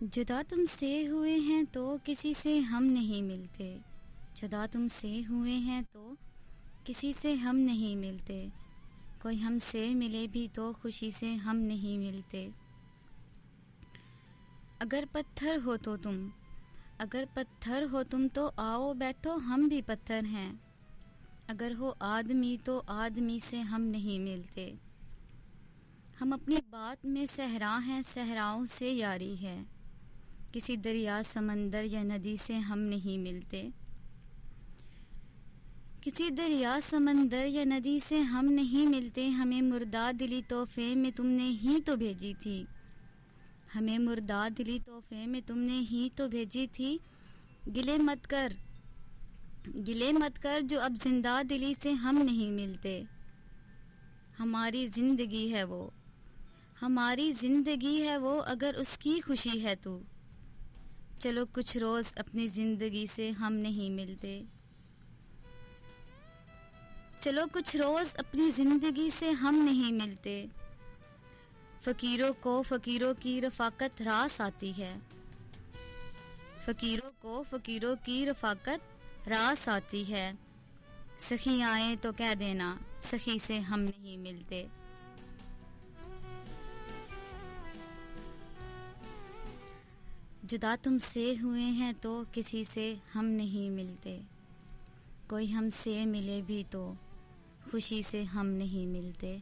जुदा तुमसे हुए हैं तो किसी से हम नहीं मिलते। जुदा तुमसे हुए हैं तो किसी से हम नहीं मिलते। कोई हमसे मिले भी तो खुशी से हम नहीं मिलते। अगर पत्थर हो तो तुम, अगर पत्थर हो तुम तो आओ बैठो, हम भी पत्थर हैं। अगर हो आदमी तो आदमी से हम नहीं मिलते। हम अपनी बात में सहरा हैं, सहराओं से यारी है। किसी दरिया समंदर या नदी से हम नहीं मिलते। किसी दरिया समंदर या नदी से हम नहीं मिलते। हमें मुर्दा दिली तोहफे में तुमने ही तो भेजी थी। हमें मुर्दा दिली तोहफे में तुमने ही तो भेजी थी। गिले मत कर, गिले मत कर जो अब जिंदा दिली से हम नहीं मिलते। हमारी जिंदगी है वो, हमारी जिंदगी है वो, अगर उसकी खुशी है तू। चलो कुछ रोज अपनी जिंदगी से हम नहीं मिलते। चलो कुछ रोज अपनी जिंदगी से हम नहीं मिलते। फकीरों को फकीरों की रफाकत रास आती है। फकीरों को फकीरों की रफाकत रास आती है। सखी आए तो कह देना सखी से हम नहीं मिलते। जुदा तुमसे हुए हैं तो किसी से हम नहीं मिलते। कोई हमसे मिले भी तो खुशी से हम नहीं मिलते।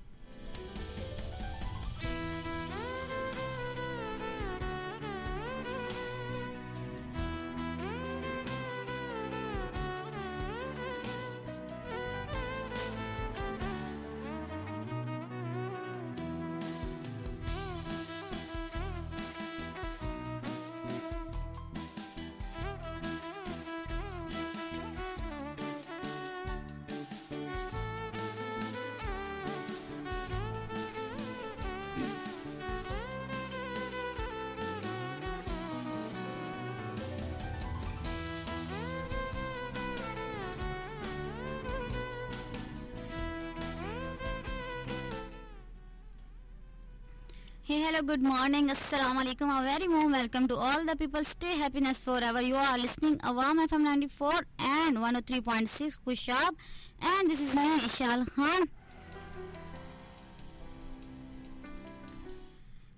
Hey, hello, good morning, assalamu alaikum, a very warm welcome to all the people. Stay happiness forever. You are listening Awam FM 94 and 103.6 Kushab, and this is me Ishal Khan.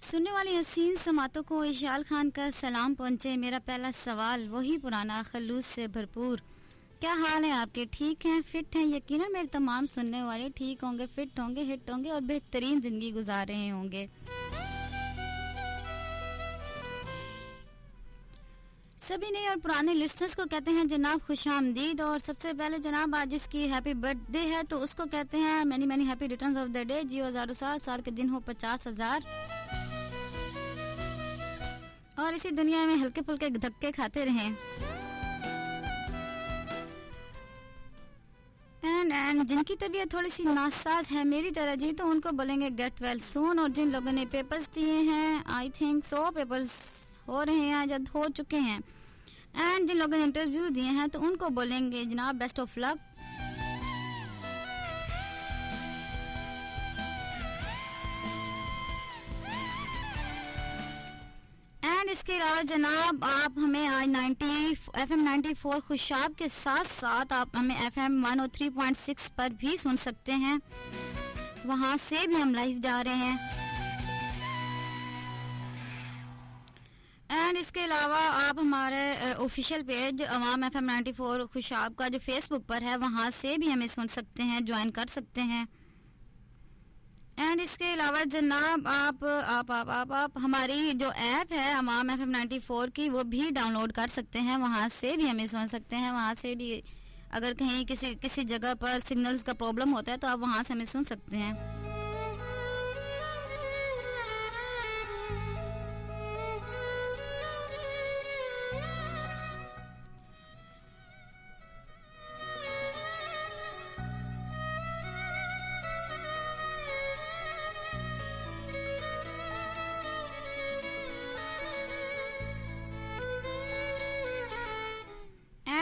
सुनने वाली हसीन समातों को इशाल खान का सलाम पहुंचे। मेरा पहला सवाल वही पुराना खलूस से भरपूर, क्या हाल है आपके? ठीक हैं, फिट हैं? यकीनन मेरे तमाम सुनने वाले ठीक होंगे, फिट होंगे, हिट होंगे और बेहतरीन जिंदगी गुजार रहे होंगे। सभी नए और पुराने लिस्टनर्स को कहते हैं जनाब खुशामदीद। और सबसे पहले जनाब आज जिसकी हैप्पी बर्थडे है तो उसको कहते हैं many many happy returns of the day. जियो हजारों साल के दिन हो 50,000 और इसी दुनिया में हल्के फुल्के धक्के खाते रहें। एंड जिनकी तबीयत थोड़ी सी नासाज है मेरी तरह जी, तो उनको बोलेंगे गेट वेल सून। और जिन लोगों ने पेपर्स दिए हैं, आई थिंक 100 पेपर्स हो रहे हैं या हो चुके हैं, एंड जिन लोगों ने इंटरव्यू दिए हैं तो उनको बोलेंगे जनाब बेस्ट ऑफ लक। एंड इसके अलावा जनाब आप हमें आज FM 94 खुशाब के साथ साथ आप हमें FM 103.6 पर भी सुन सकते हैं। वहां से भी हम लाइव जा रहे हैं। एंड इसके अलावा आप हमारे ऑफिशियल पेज अवाम FM 94 खुशाब का जो फेसबुक पर है वहां से भी हमें सुन सकते हैं, ज्वाइन कर सकते हैं। एंड इसके अलावा जनाब आप हमारी जो ऐप है अवाम FM 94 की वो भी डाउनलोड कर सकते हैं। वहां से भी हमें सुन सकते हैं। वहां से भी अगर कहीं किसी जगह पर सिग्नल्स का प्रॉब्लम होता है तो आप वहां से हमें सुन सकते हैं।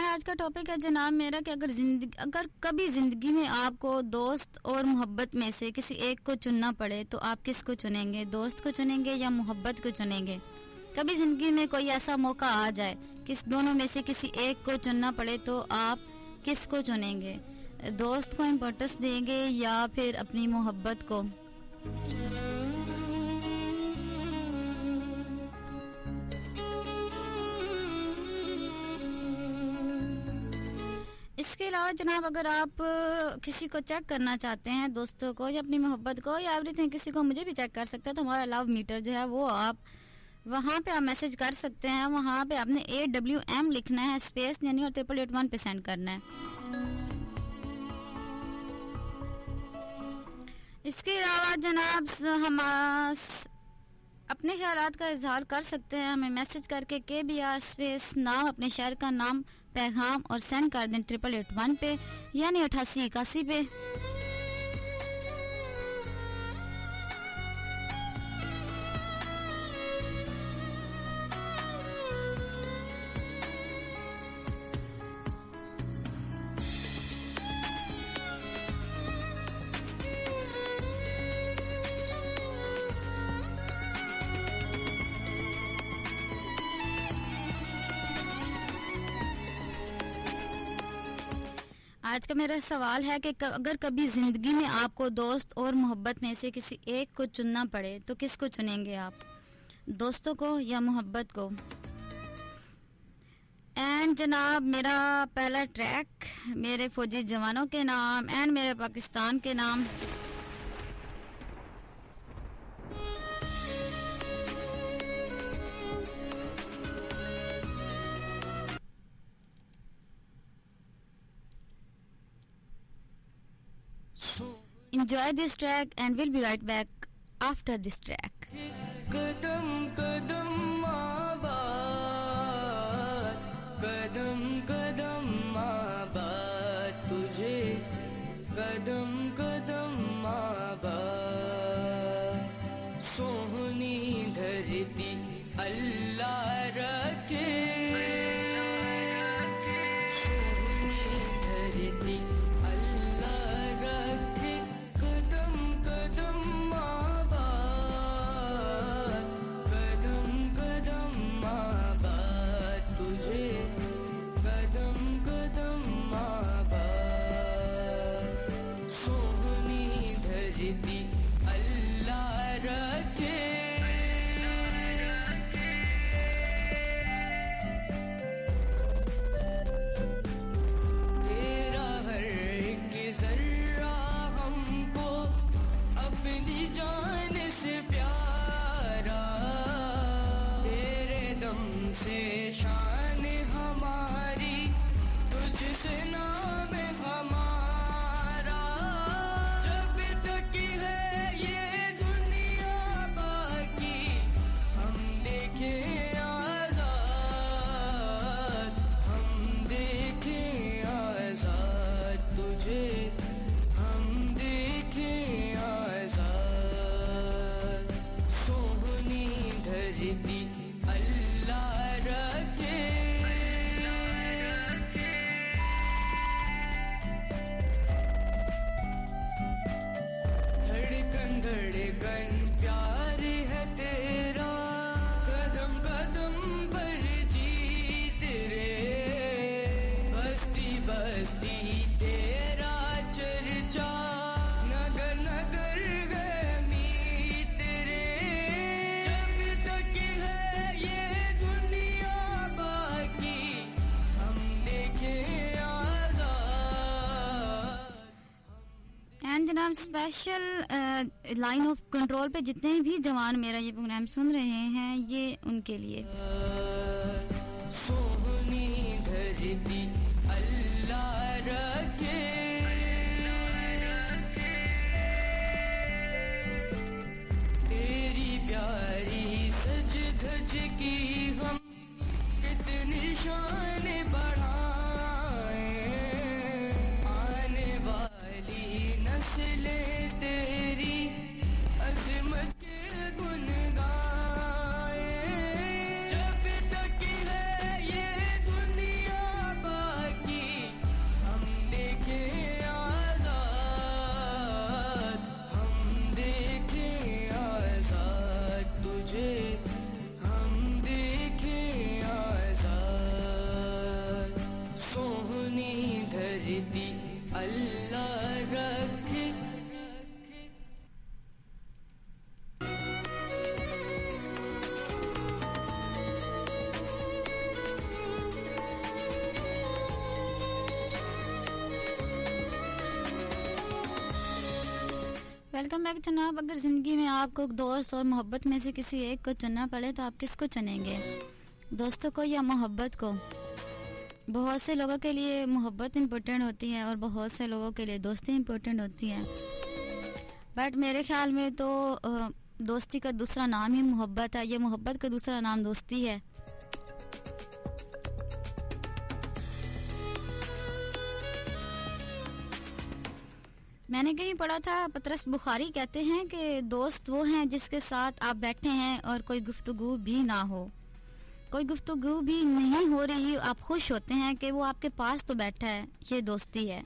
आज का टॉपिक है जनाब मेरा कि अगर कभी जिंदगी में आपको दोस्त और मोहब्बत में से किसी एक को चुनना पड़े तो आप किसको चुनेंगे? दोस्त को चुनेंगे या मोहब्बत को चुनेंगे? कभी ज़िंदगी में कोई ऐसा मौका आ जाए किस दोनों में से किसी एक को चुनना पड़े तो आप किसको चुनेंगे? दोस्त को इम्पोर्टेंस देंगे या फिर अपनी मोहब्बत को? इसके अलावा जनाब, अगर आप किसी को चेक करना चाहते हैं, दोस्तों को या अपनी मोहब्बत को या एवरीथिंग, किसी को मुझे भी चेक कर सकते हैं, तो हमारा लव मीटर जो है वो आप वहाँ पे आप मैसेज कर सकते हैं। वहाँ पे आपने AWM लिखना है, स्पेस यानी, और 8881 पे सेंड करना है। इसके अलावा जनाब हम अपने ख्यालात का इजहार कर सकते हैं हमें मैसेज करके KBR स्पेस नाम, अपने शहर का नाम, पैगाम और सेंड कर दें 8881 पे यानी 8881 पे। आज का मेरा सवाल है कि अगर कभी ज़िंदगी में आपको दोस्त और मोहब्बत में से किसी एक को चुनना पड़े तो किसको चुनेंगे आप? दोस्तों को या मोहब्बत को? एंड जनाब, मेरा पहला ट्रैक मेरे फौजी जवानों के नाम एंड मेरे पाकिस्तान के नाम। Enjoy this track and we'll be right back after this track. कदम कदम आबाद, कदम कदम आबाद तुझे, कदम कदम आबाद। सोहनी धरती अल्लाह रखे, सोहनी धरती स्पेशल लाइन ऑफ कंट्रोल पे जितने भी जवान मेरा ये प्रोग्राम सुन रहे हैं, ये उनके लिए। सोहनी धरती अल्लाह रखे, तेरी प्यारी सज धज की हम कितनी शान बढ़ाए, आने वाली नस्लें तेरी अज़मत के गुन गाए। जब तक है ये दुनिया बाकी हम गिनती अल्लाह रखे। वेलकम बैक जनाब। अगर ज़िंदगी में आपको दोस्त और मोहब्बत में से किसी एक को चुनना पड़े तो आप किसको चुनेंगे, दोस्तों को या मोहब्बत को? बहुत से लोगों के लिए मोहब्बत इम्पोर्टेंट होती है और बहुत से लोगों के लिए दोस्ती इम्पोर्टेंट होती है, बट मेरे ख्याल में तो दोस्ती का दूसरा नाम ही मोहब्बत है। ये मोहब्बत का दूसरा नाम दोस्ती है। मैंने कहीं पढ़ा था, पतरस बुखारी कहते हैं कि दोस्त वो हैं जिसके साथ आप बैठे हैं और कोई गुफ्तगू भी ना हो, कोई गुफ्तगू भी नहीं हो रही, आप खुश होते हैं कि वो आपके पास तो बैठा है। ये दोस्ती है।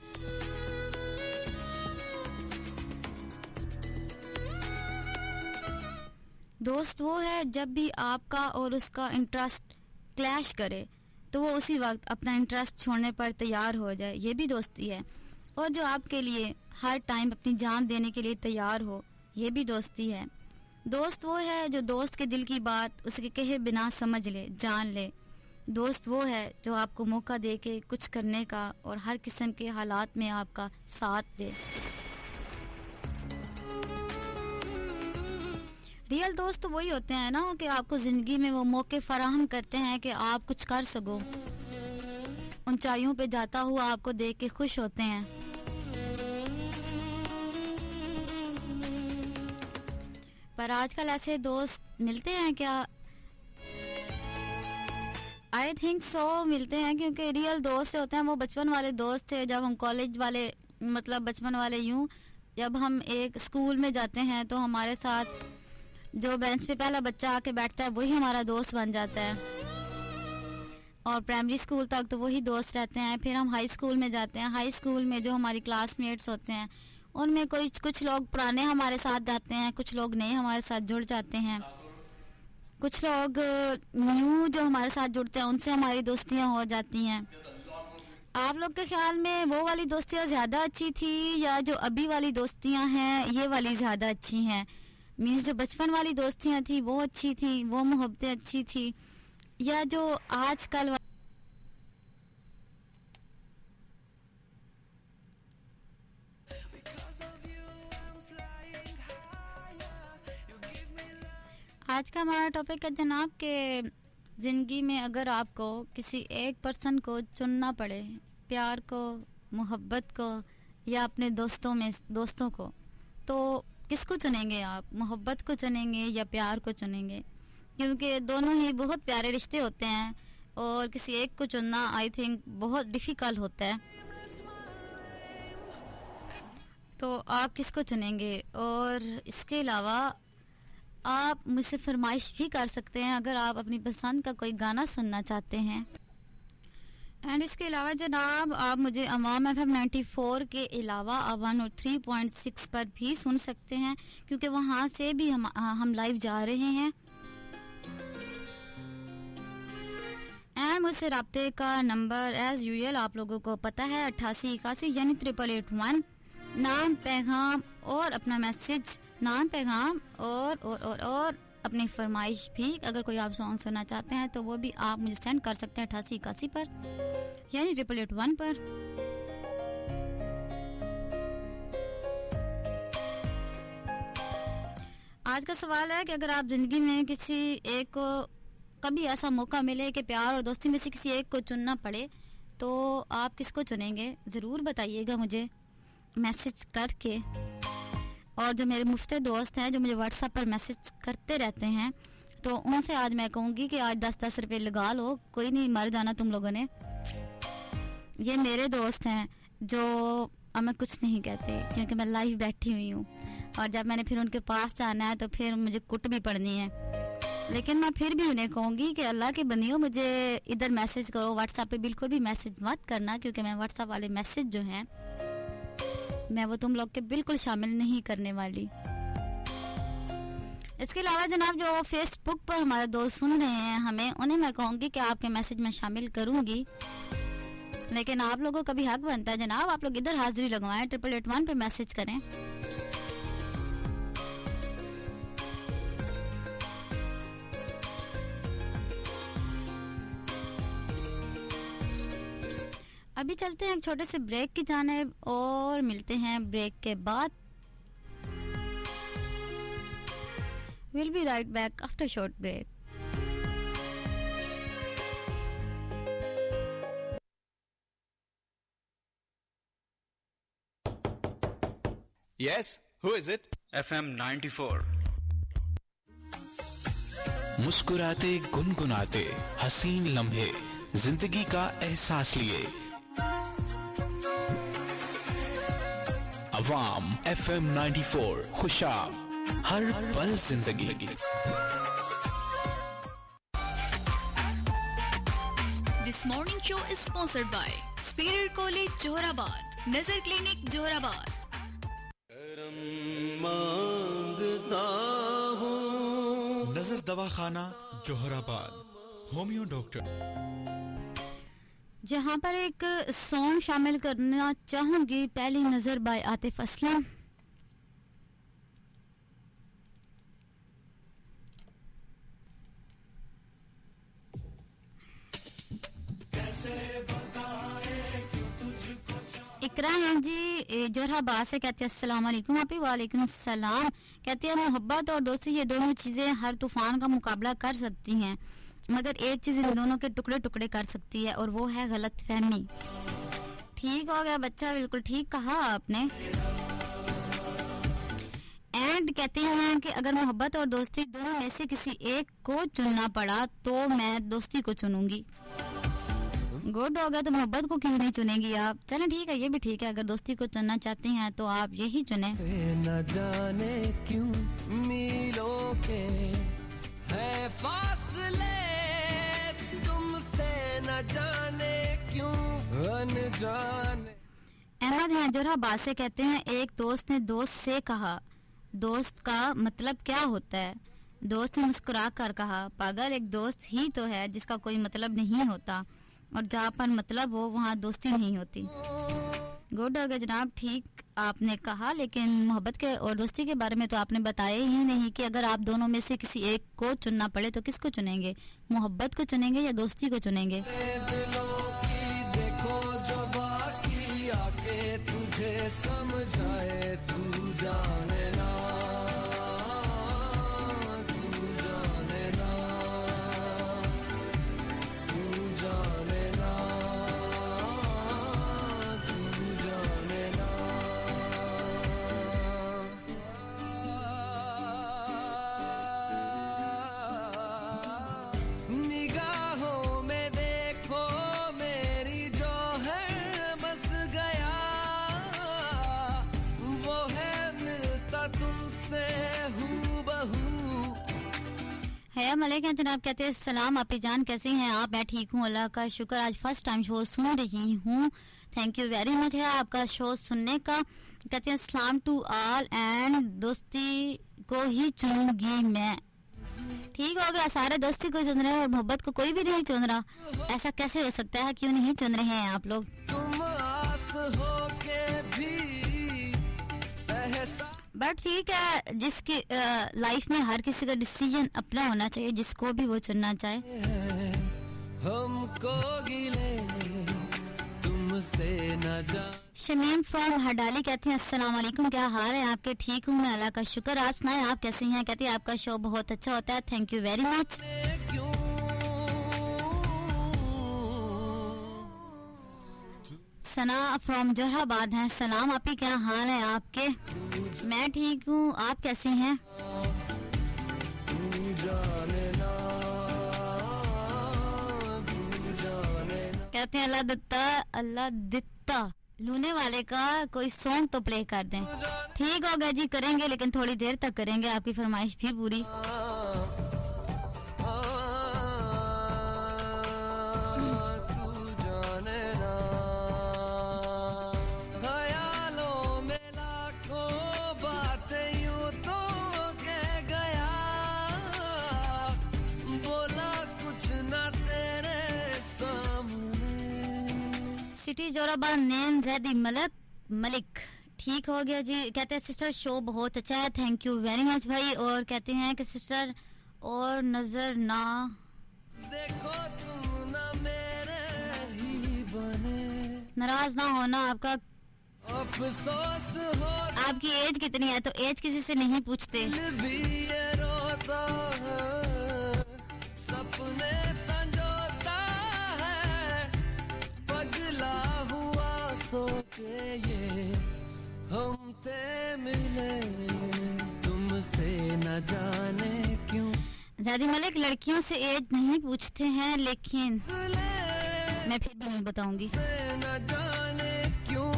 दोस्त वो है जब भी आपका और उसका इंटरेस्ट क्लैश करे तो वो उसी वक्त अपना इंटरेस्ट छोड़ने पर तैयार हो जाए, ये भी दोस्ती है। और जो आपके लिए हर टाइम अपनी जान देने के लिए तैयार हो, ये भी दोस्ती है। दोस्त वो है जो दोस्त के दिल की बात उसके कहे बिना समझ ले, जान ले। दोस्त वो है जो आपको मौका दे के कुछ करने का और हर किस्म के हालात में आपका साथ दे। रियल दोस्त तो वही होते हैं ना कि आपको ज़िंदगी में वो मौके फराहम करते हैं कि आप कुछ कर सको, ऊंचाइयों पे जाता हुआ आपको देख के खुश होते हैं। पर आजकल ऐसे दोस्त मिलते हैं क्या? आई थिंक सो मिलते हैं, क्योंकि रियल दोस्त होते हैं वो बचपन वाले दोस्त थे। जब हम कॉलेज वाले, मतलब बचपन वाले यूं, जब हम एक स्कूल में जाते हैं तो हमारे साथ जो बेंच पे पहला बच्चा आके बैठता है वही हमारा दोस्त बन जाता है, और प्राइमरी स्कूल तक तो वही दोस्त रहते हैं। फिर हम हाई स्कूल में जाते हैं। हाई स्कूल में जो हमारी क्लासमेट्स होते हैं उनमें कुछ लोग पुराने हमारे साथ जाते हैं, कुछ लोग नए हमारे साथ जुड़ जाते हैं, कुछ लोग न्यू जो हमारे साथ जुड़ते हैं उनसे हमारी दोस्तियां हो जाती हैं। आप लोग के ख्याल में वो वाली दोस्तियां ज़्यादा अच्छी थी या जो अभी वाली दोस्तियां हैं ये वाली ज़्यादा अच्छी हैं? मीन्स जो बचपन वाली दोस्तियां थी वो अच्छी थी, वो मोहब्बतें अच्छी थी, या जो आजकल आज का हमारा टॉपिक है जनाब के ज़िंदगी में अगर आपको किसी एक पर्सन को चुनना पड़े, प्यार को, मोहब्बत को या अपने दोस्तों को, तो किसको चुनेंगे आप? मोहब्बत को चुनेंगे या प्यार को चुनेंगे? क्योंकि दोनों ही बहुत प्यारे रिश्ते होते हैं और किसी एक को चुनना आई थिंक बहुत डिफ़िकल्ट होता है। तो आप किसको चुनेंगे? और इसके अलावा आप मुझसे फरमाइश भी कर सकते हैं अगर आप अपनी पसंद का कोई गाना सुनना चाहते हैं। एंड इसके अलावा जनाब आप मुझे अवाम FM 94 के अलावा 103.6 पर भी सुन सकते हैं, क्योंकि वहाँ से भी हम लाइव जा रहे हैं। एंड मुझसे रब्ते का नंबर एज यूजुअल आप लोगों को पता है 8881 यानी 8881। नाम, पैगाम और अपना मैसेज, नाम, पैगाम और अपनी फरमाइश भी, अगर कोई आप सॉन्ग सुनना चाहते हैं तो वो भी आप मुझे सेंड कर सकते हैं 8881 पर यानी 8881 पर। आज का सवाल है कि अगर आप जिंदगी में किसी एक को कभी ऐसा मौका मिले कि प्यार और दोस्ती में से किसी एक को चुनना पड़े तो आप किसको चुनेंगे? ज़रूर बताइएगा मुझे मैसेज करके। और जो मेरे मुफ्ते दोस्त हैं जो मुझे व्हाट्सएप पर मैसेज करते रहते हैं, तो उनसे आज मैं कहूँगी कि आज 10-10 रुपये लगा लो, कोई नहीं, मर जाना तुम लोगों ने। ये मेरे दोस्त हैं जो अब मैं कुछ नहीं कहती क्योंकि मैं लाइव बैठी हुई हूँ, और जब मैंने फिर उनके पास जाना है तो फिर मुझे कुट भी पड़नी है। लेकिन मैं फिर भी उन्हें कहूँगी कि अल्लाह के बंदियों मुझे इधर मैसेज करो, व्हाट्सएप पे बिल्कुल भी मैसेज मत करना, क्योंकि मैं व्हाट्सएप वाले मैसेज जो हैं मैं वो तुम लोग के बिल्कुल शामिल नहीं करने वाली। इसके अलावा जनाब जो फेसबुक पर हमारे दोस्त सुन रहे हैं हमें, उन्हें मैं कहूँगी कि आपके मैसेज में शामिल करूँगी, लेकिन आप लोगों का भी हक बनता है जनाब, आप लोग इधर हाजिरी लगवाएं, 8881 पे मैसेज करें। अभी चलते हैं एक छोटे से ब्रेक की जानिब और मिलते हैं ब्रेक के बाद। Will be right back after short break. Yes, who is it? FM 94। मुस्कुराते गुनगुनाते हसीन लम्हे जिंदगी का एहसास लिए अवाम FM 94 खुशाब हर पल जिंदगी। This morning show is sponsored by Superior College Johorabad, Nazar Clinic Johorabad। मांगता हूँ नजर दवाखाना जोहराबाद, होमियो डॉक्टर। जहां पर एक सॉन्ग शामिल करना चाहूंगी, पहली नजर बाय आतिफ असलम। इकरा हैं जी जोहराबाद से, कहते हैं अस्सलाम वालेकुम। आपी वालेकुम सलाम। कहते हैं मोहब्बत और दोस्ती ये दोनों चीजें हर तूफान का मुकाबला कर सकती हैं, मगर एक चीज इन दोनों के टुकड़े टुकड़े कर सकती है और वो है गलत फहमी। ठीक हो गया बच्चा, बिल्कुल ठीक कहा आपने। एंड कहते हैं कि अगर मोहब्बत और दोस्ती दोनों में से किसी एक को चुनना पड़ा तो मैं दोस्ती को चुनूंगी। गुड हो गया, तो मोहब्बत को क्यों नहीं चुनेंगी आप? चलें ठीक है, ये भी ठीक है। अगर दोस्ती को चुनना चाहती हैं तो आप यही चुने। न जाने क्यों मीलों के है फासले, तुमसे न जाने क्यों अनजाने। अहमद हैं जोहराबाद से, कहते हैं एक दोस्त ने दोस्त से कहा, दोस्त का मतलब क्या होता है? दोस्त ने मुस्कुरा कर कहा, पागल, एक दोस्त ही तो है जिसका कोई मतलब नहीं होता, और जहाँ पर मतलब हो वहाँ दोस्ती नहीं होती। गुड हो गया जनाब, ठीक आपने कहा। लेकिन मोहब्बत के और दोस्ती के बारे में तो आपने बताया ही नहीं कि अगर आप दोनों में से किसी एक को चुनना पड़े तो किसको चुनेंगे? मोहब्बत को चुनेंगे या दोस्ती को चुनेंगे? देखो जो बाकी आके तुझे समझाए, तू जाने ना, तू जाने ना, तू जाने ना, तू जाने ना। निगाहों में देखो मेरी जो है बस गया, वो है मिलता तुमसे हूबहू। है मलिक हैं जनाब, कहते हैं सलाम आपी जान, कैसी हैं आप? मैं ठीक हूँ, अल्लाह का शुक्र। आज फर्स्ट टाइम शो सुन रही हूँ, थैंक यू वेरी मच है आपका शो सुनने का। कहते हैं सलाम टू ऑल एंड दोस्ती को ही चुनूंगी मैं। ठीक हो गया, सारे दोस्ती को चुन रहे हैं और मोहब्बत को कोई भी नहीं चुन रहा। ऐसा कैसे हो सकता है? क्यों नहीं चुन रहे हैं आप लोग? तुम आस हो के भी एहसास। बट ठीक है, जिसकी लाइफ में हर किसी का डिसीजन अपना होना चाहिए, जिसको भी वो चुनना चाहे। हमको गिले तुमसे न जा। शमीम फ्रॉम हडाली कहती हैं अस्सलाम वालेकुम, क्या हाल है आपके? ठीक हूँ मैं, अल्लाह का शुक्र। आप सुनाएं, आप कैसी हैं? कहती है आपका शो बहुत अच्छा होता है, thank you very much. Sana from Johrabad हैं, सलाम आपी, क्या हाल है आपके? मैं ठीक हूँ, आप कैसी हैं? कहते हैं अल्लाह दित्ता लूने वाले का कोई सॉन्ग तो प्ले कर दें। ठीक हो गया जी, करेंगे, लेकिन थोड़ी देर तक करेंगे, आपकी फरमाइश भी पूरी। City Jorabad, name Zaidi Malik. ठीक हो गया जी। कहते हैं सिस्टर शो बहुत अच्छा है, थैंक यू वेरी मच भाई। और कहते हैं कि सिस्टर और नजर ना देखो तुम ना मेरे ही बने, नाराज ना होना, आपका अफसोस हो आपकी एज कितनी है? तो एज किसी से नहीं पूछते। दिल भी ये रोता है, सपने संजोता है, पगला हुआ सोचे ये हम ते मिले, तुमसे न जाने क्यों जैदी मलिक, लड़कियों से एज नहीं पूछते हैं, लेकिन मैं फिर भी नहीं बताऊंगी। न जाने क्यों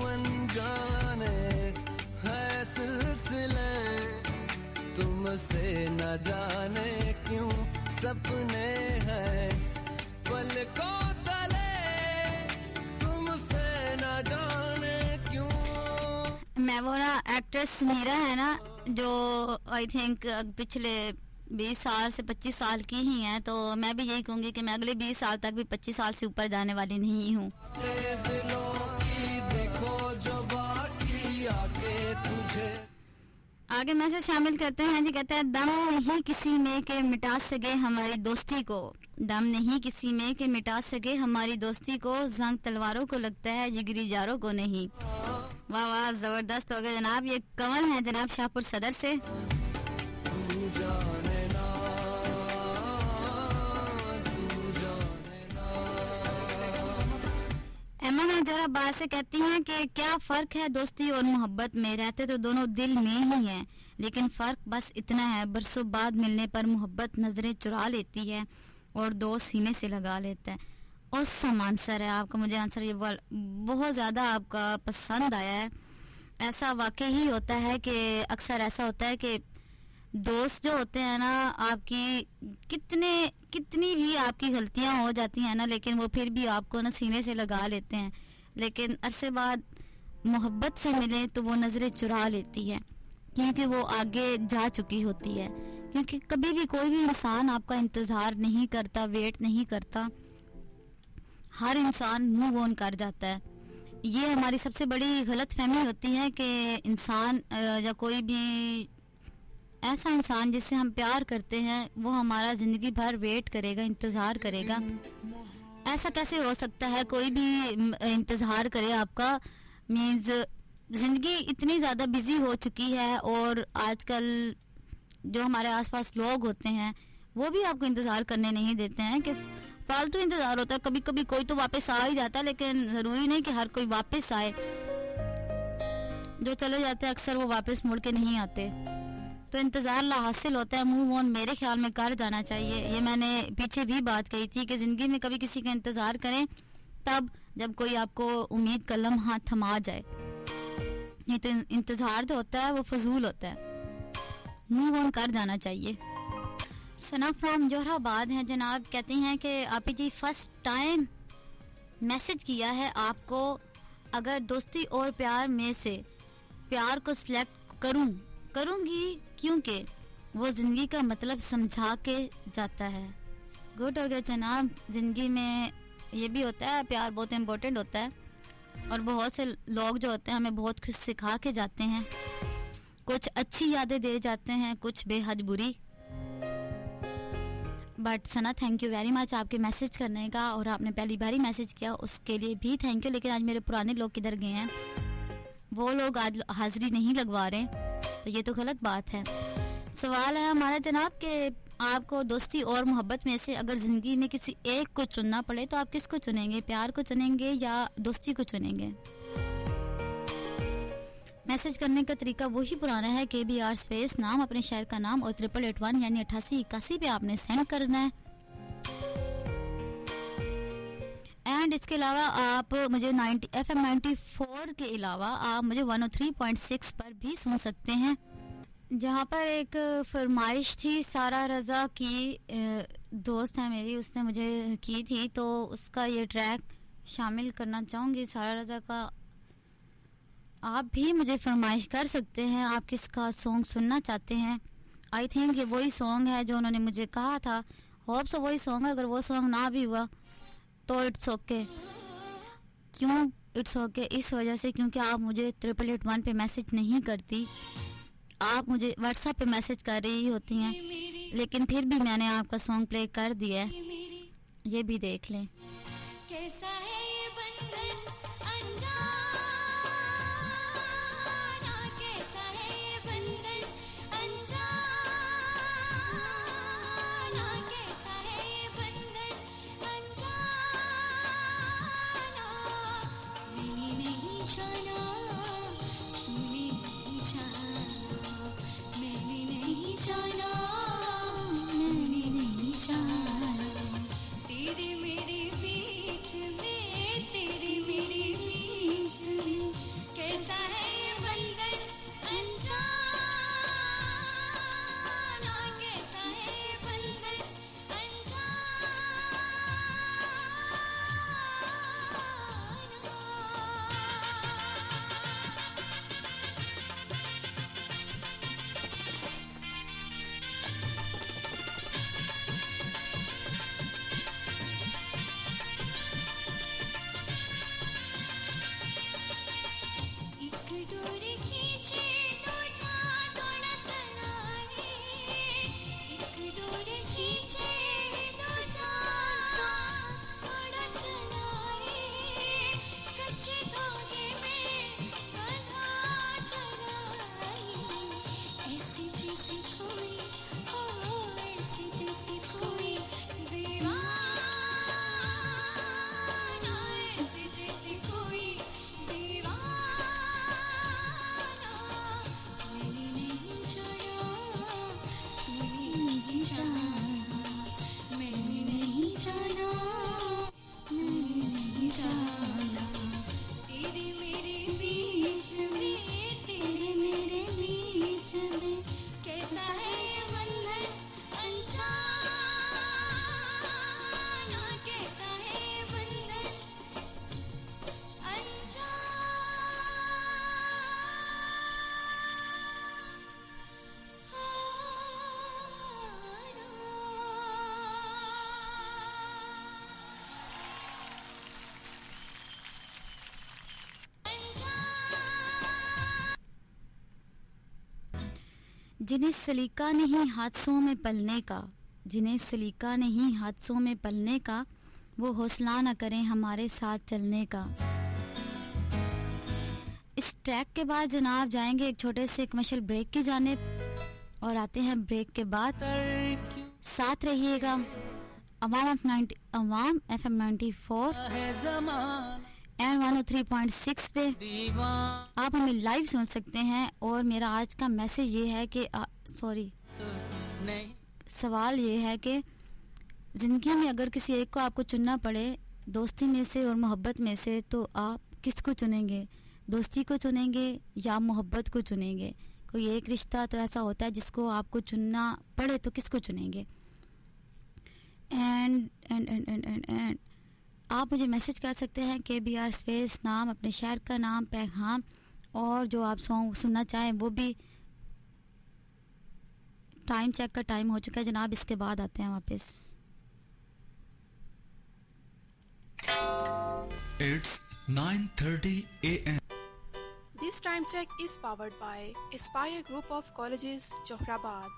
अनजाने है सिलसिले, तुमसे न जाने क्यों सपने हैं पलकों तले, तुमसे न जाने क्यों। मैं वो ना एक्ट्रेस मीरा है ना, जो आई थिंक पिछले 20 साल से 25 साल की ही है, तो मैं भी यही कहूंगी कि मैं अगले 20 साल तक भी 25 साल से ऊपर जाने वाली नहीं हूँ। दिलों की देखो जो बाकी आके तुझे। आगे मैसेज शामिल करते हैं जी। कहते हैं दम नहीं किसी में के मिटा सके हमारी दोस्ती को, दम नहीं किसी में के मिटा सके हमारी दोस्ती को, जंग तलवारों को लगता है जिगरी जारों को नहीं। वाह वाह, जबरदस्त हो गया जनाब। ये कमल है जनाब शाहपुर सदर से। तू जाने ना, तू जाने ना। एमन जोराबाद से कहती हैं कि क्या फर्क है दोस्ती और मोहब्बत में? रहते तो दोनों दिल में ही हैं, लेकिन फर्क बस इतना है, बरसों बाद मिलने पर मोहब्बत नजरें चुरा लेती है और दोस्त सीने से लगा लेता है। औसम आंसर है आपका। मुझे आंसर ये बहुत ज़्यादा आपका पसंद आया है। ऐसा वाकई ही होता है कि अक्सर ऐसा होता है कि दोस्त जो होते हैं ना, आपकी कितनी भी आपकी गलतियां हो जाती हैं ना, लेकिन वो फिर भी आपको ना सीने से लगा लेते हैं, लेकिन अरसे बाद मोहब्बत से मिले तो वो नज़रें चुरा लेती है, क्योंकि वो आगे जा चुकी होती है। क्योंकि कभी भी कोई भी इंसान आपका इंतज़ार नहीं करता, वेट नहीं करता, हर इंसान मूव ऑन कर जाता है। ये हमारी सबसे बड़ी गलत फहमी होती है कि इंसान या कोई भी ऐसा इंसान जिससे हम प्यार करते हैं वो हमारा ज़िंदगी भर वेट करेगा, इंतज़ार करेगा। ऐसा कैसे हो सकता है? कोई भी इंतज़ार करे आपका, मीन्स ज़िंदगी इतनी ज़्यादा बिजी हो चुकी है, और आजकल जो हमारे आसपास लोग होते हैं वो भी आपको इंतज़ार करने नहीं देते हैं, कि फालतू इंतज़ार होता है। कभी कभी कोई तो वापस आ ही जाता है, लेकिन ज़रूरी नहीं कि हर कोई वापस आए। जो चले जाते हैं अक्सर वो वापस मुड़ के नहीं आते, तो इंतज़ार ला हासिल होता है। मूव ऑन मेरे ख्याल में कर जाना चाहिए। ये मैंने पीछे भी बात कही थी कि ज़िंदगी में कभी किसी का इंतज़ार करें तब जब कोई आपको उम्मीद का लम्हा थमा जाए, नहीं तो इंतज़ार जो होता है वो फजूल होता है। मूव ऑन कर जाना चाहिए। सना फ्रॉम जोहराबाद हैं जनाब। कहते हैं कि आपी जी फर्स्ट टाइम मैसेज किया है आपको, अगर दोस्ती और प्यार में से प्यार को सिलेक्ट करूंगी क्योंकि वो ज़िंदगी का मतलब समझा के जाता है। गुड हो गया जनाब। ज़िंदगी में ये भी होता है, प्यार बहुत इम्पोर्टेंट होता है, और बहुत से लोग जो होते हैं हमें बहुत कुछ सिखा के जाते हैं, कुछ अच्छी यादें दे जाते हैं, कुछ बेहद बुरी। But Sana thank you very much आपके मैसेज करने का, और आपने पहली बार ही मैसेज किया उसके लिए भी थैंक यू। लेकिन आज मेरे पुराने लोग किधर गए हैं? वो लोग आज हाजिरी नहीं लगवा रहे, तो ये तो गलत बात है। सवाल है हमारा जनाब कि आपको दोस्ती और मोहब्बत में से अगर ज़िंदगी में किसी एक को चुनना पड़े तो आप किसको चुनेंगे? प्यार को चुनेंगे या दोस्ती को चुनेंगे? मैसेज करने का तरीका वही पुराना है, KBR स्पेस नाम, अपने शहर का नाम और 8881 यानी 8881 पे आपने सेंड करना है। एंड इसके अलावा आप मुझे FM 94 के अलावा आप मुझे 103.6 पर भी सुन सकते हैं, जहाँ पर एक फरमाइश थी सारा रज़ा की, दोस्त है मेरी, उसने मुझे की थी, तो उसका ये ट्रैक शामिल करना चाहूँगी सारा रज़ा का। आप भी मुझे फरमाइश कर सकते हैं, आप किसका सॉन्ग सुनना चाहते हैं। आई थिंक ये वही सॉन्ग है जो उन्होंने मुझे कहा था, होप सो वही सॉन्ग है। अगर वो सॉन्ग ना भी हुआ तो इट्स ओके। क्यों? इट्स ओके, इस वजह से क्योंकि आप मुझे 8881 पे मैसेज नहीं करती, आप मुझे व्हाट्सएप पे मैसेज कर रही होती हैं, लेकिन फिर भी मैंने आपका सॉन्ग प्ले कर दिया है, ये भी देख लें। कैसा है ये बंधन अनजाना, कैसा है ये बंधन अनजाना, कैसा है ये बंधन अनजाना, मैंने नहीं जाना, तूने नहीं जाना, मैंने नहीं जाना, मैंने नहीं जाना, तेरे मेरे बीच में, तेरे मेरे बीच में, कैसा है ये बंधन अनजाना, कैसा है ये बंधन एक डोर खींचे तो जा दौड़ा चला रे, एक डोर खींचे तो जा दौड़ा चला रे, कच्चे धागे में बंधा चला रे, ऐसे जैसे कोई हो, ऐसे जैसे कोई दीवाना, ऐसे जैसे कोई दीवाना, मैंने नहीं जाना, तूने नहीं जाना, मैंने नहीं जाना, मैंने नहीं जाना, तेरे मेरे बीच में, तेरे मेरे बीच में, कैसा है ये बंधन अनजाना, कैसा है ये बंधन जिन्हें सलीका नहीं हादसों में पलने का, जिन्हें सलीका नहीं हादसों में पलने का, वो हौसला न करें हमारे साथ चलने का। इस ट्रैक के बाद जनाब जाएंगे एक छोटे से कमर्शियल ब्रेक की जानिब, और आते हैं ब्रेक के बाद। साथ रहिएगा अवाम FM 94 एंड 103.6 पे आप हमें लाइव सुन सकते हैं। और मेरा आज का मैसेज ये है कि सवाल ये है कि ज़िंदगी में अगर किसी एक को आपको चुनना पड़े, दोस्ती में से और मोहब्बत में से, तो आप किसको चुनेंगे? दोस्ती को चुनेंगे या मोहब्बत को चुनेंगे? कोई एक रिश्ता तो ऐसा होता है जिसको आपको चुनना पड़े तो किसको चुनेंगे? एंड आप मुझे मैसेज कर सकते हैं KBR स्पेस नाम, अपने शहर का नाम, पैगाम, और जो आप सॉन्ग सुनना चाहें वो भी। टाइम चेक का टाइम हो चुका है जनाब, इसके बाद आते हैं वापस। It's 9:30 a.m. This time check is powered by Aspire Group of Colleges, Johorabad.